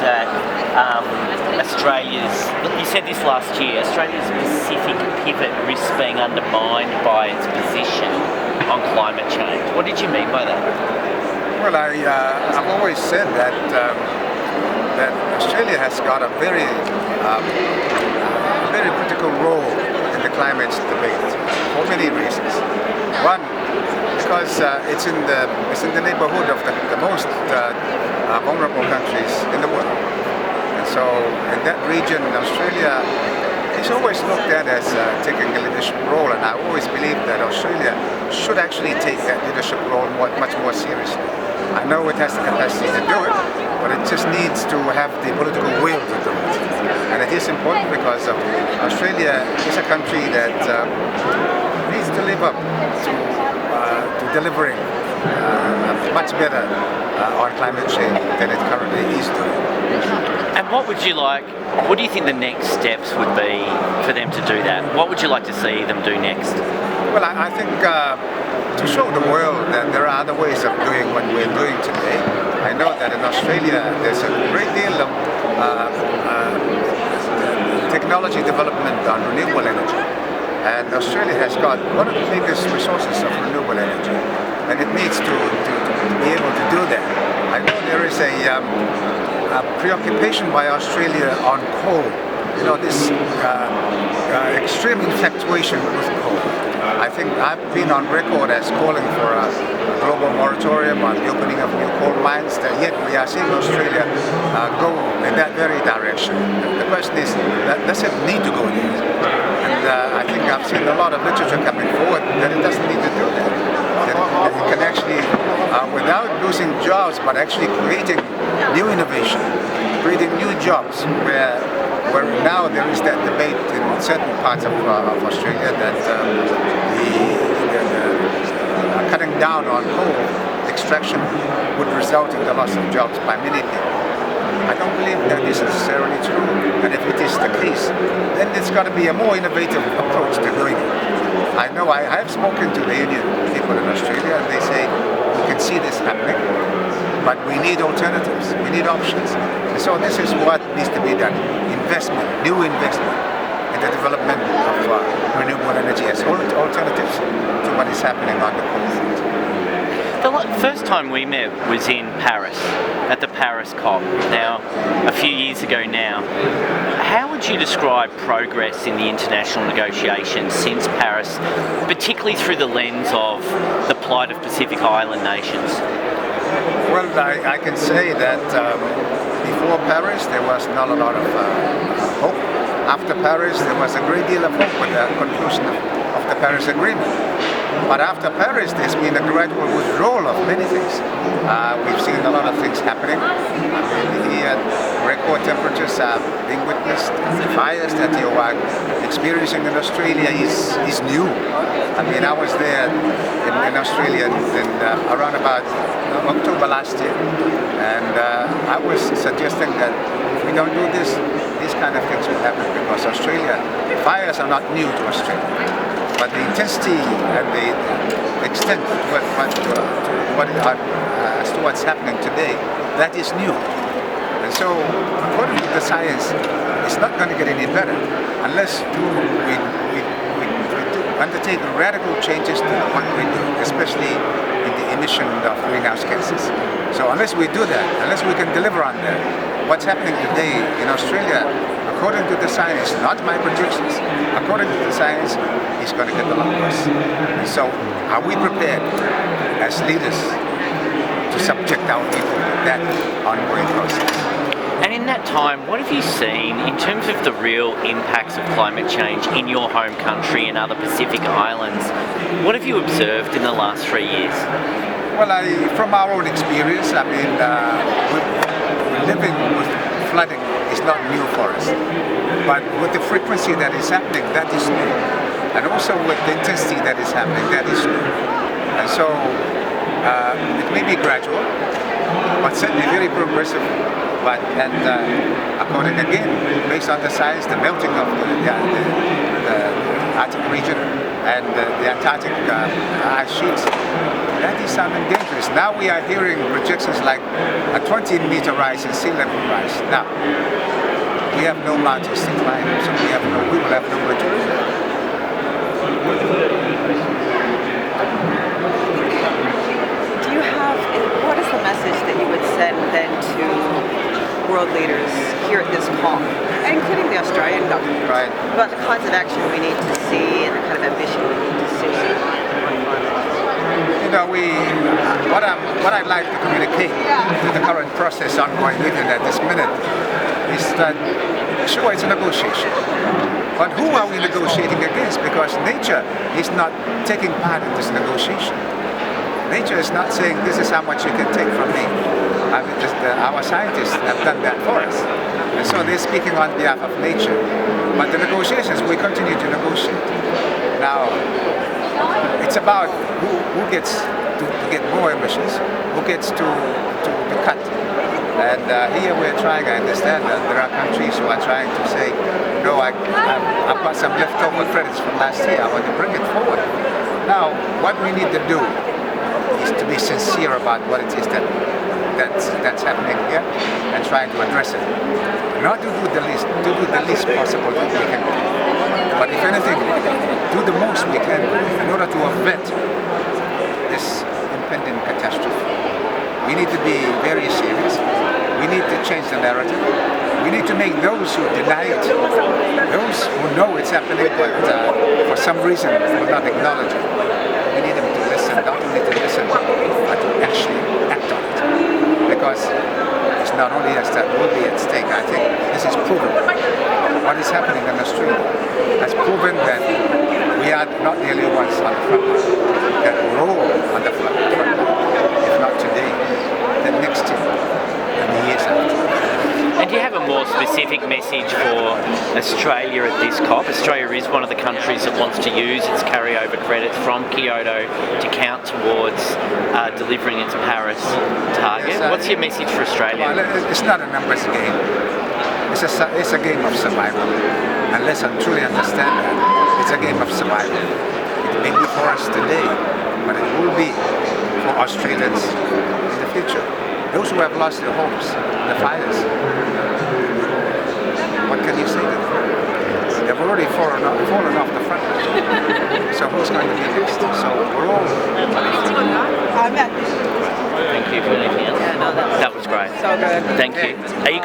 that Australia's, you said this last year, Australia's Pacific pivot risks being undermined by its position on climate change. What did you mean by that? Well, I've always said that that Australia has got a very critical role in the climate debate for many reasons. One, because it's in the neighborhood of the most vulnerable countries in the world, and so in that region, Australia is always looked at as taking a leadership role, and I always believe that Australia should actually take that leadership role much more seriously. I know it has the capacity to do it, but it just needs to have the political will to do it. And it is important because Australia is a country that needs to live up to delivering much better on climate change than it currently is doing. And what do you think the next steps would be for them to do that? What would you like to see them do next? Well, I think to show the world that there are other ways of doing what we're doing today. I know that in Australia there's a great deal of technology development on renewable energy, and Australia has got one of the biggest resources of renewable energy, and it needs to be able to do that. I know there is a preoccupation by Australia on coal. You know, this extreme infatuation with coal. I think I've been on record as calling for a global moratorium on the opening of new coal mines, yet we are seeing Australia go in that very direction. The question is, does it need to go there? And I think I've seen a lot of literature coming forward that it doesn't need to do that. That it can actually, without losing jobs, but actually creating new innovation, creating new jobs, where now there is that debate in certain parts of Australia that cutting down on coal extraction would result in the loss of jobs by many people. I don't believe that is necessarily true, and if it is the case, then it's got to be a more innovative approach to doing it. I know I have spoken to the union people in Australia, and they say we can see this happening, but we need alternatives, we need options. And so this is what needs to be done. Investment, new investment in the development of renewable energy as alternatives to what is happening on the coal front. The first time we met was in Paris, at the Paris COP, now a few years ago now. How would you describe progress in the international negotiations since Paris, particularly through the lens of the plight of Pacific Island nations? Well, I can say that before Paris there was not a lot of hope. After Paris there was a great deal of hope with the conclusion of the Paris Agreement. But after Paris there's been a gradual withdrawal of many things. We've seen a lot of things happening. Here record temperatures are being witnessed. The fires that you are experiencing in Australia is new. I mean, I was there in Australia around about October last year, and I was suggesting that if we don't do this, these kind of things will happen, because fires are not new to Australia, but the intensity and the extent as to what's happening today, that is new. And so, according to the science, it's not going to get any better unless we undertake radical changes to what we do, especially in the emission of greenhouse gases. So unless we do that, unless we can deliver on that, what's happening today in Australia, according to the science, not my predictions, according to the science, is going to get a lot worse. And so are we prepared as leaders to subject our people to that ongoing process? And in that time, what have you seen in terms of the real impacts of climate change in your home country and other Pacific islands? What have you observed in the last 3 years? Well, from our own experience, I mean, living with flooding is not new for us. But with the frequency that is happening, that is new. And also with the intensity that is happening, that is new. And so it may be gradual, but certainly very progressive. And according again, based on the science, the melting of the Arctic region and the Antarctic ice sheets, That is sounding dangerous. Now we are hearing projections like a 20-meter rise in sea level rise. Now, we have no mountains to climb, so we will have nowhere to go. What is the message that you would send then to world leaders here at this COP, including the Australian government, right, about the kinds of action we need to see and the kind of ambition we need to see? You know, what I'd like to communicate to the current process ongoing within at this minute is that, sure, it's a negotiation. But who are we negotiating against? Because nature is not taking part in this negotiation. Nature is not saying this is how much you can take from me. I mean, our scientists have done that for us. And so they're speaking on behalf of nature. But the negotiations, we continue to negotiate. Now, it's about who gets to get more emissions, who gets to cut. And here we're trying, I understand that there are countries who are trying to say, no, I've got some leftover credits from last year, I want to bring it forward. Now, what we need to do is to be sincere about what it is that's happening here and trying to address it. Not to do the least possible that we can do. But if anything, do the most we can in order to avert this impending catastrophe. We need to be very serious. We need to change the narrative. We need to make those who deny it, those who know it's happening but for some reason will not acknowledge it, we need them to listen, not only to listen, but to actually act on it. Because it's not only us that will be at stake. I think this is proven. What is happening in Australia has proven that we are not the only ones on the front line, that we're all on the front line. If not today, then next year, and the years after. And do you have a more specific message for Australia at this COP? Australia is one of the countries that wants to use its carryover credits from Kyoto to count towards delivering its Paris target. Yes, what's your message for Australia? Well, it's not a numbers game. It's a game of survival. Unless I truly understand that, it's a game of survival. It may be for us today, but it will be for Australians in the future. Those who have lost their homes, the fires, what can you say to them? They've already fallen off the front line. So who's going to be next? So we're all... Thank you for anything else. Yeah, no, that was great. So good. Thank you. Are you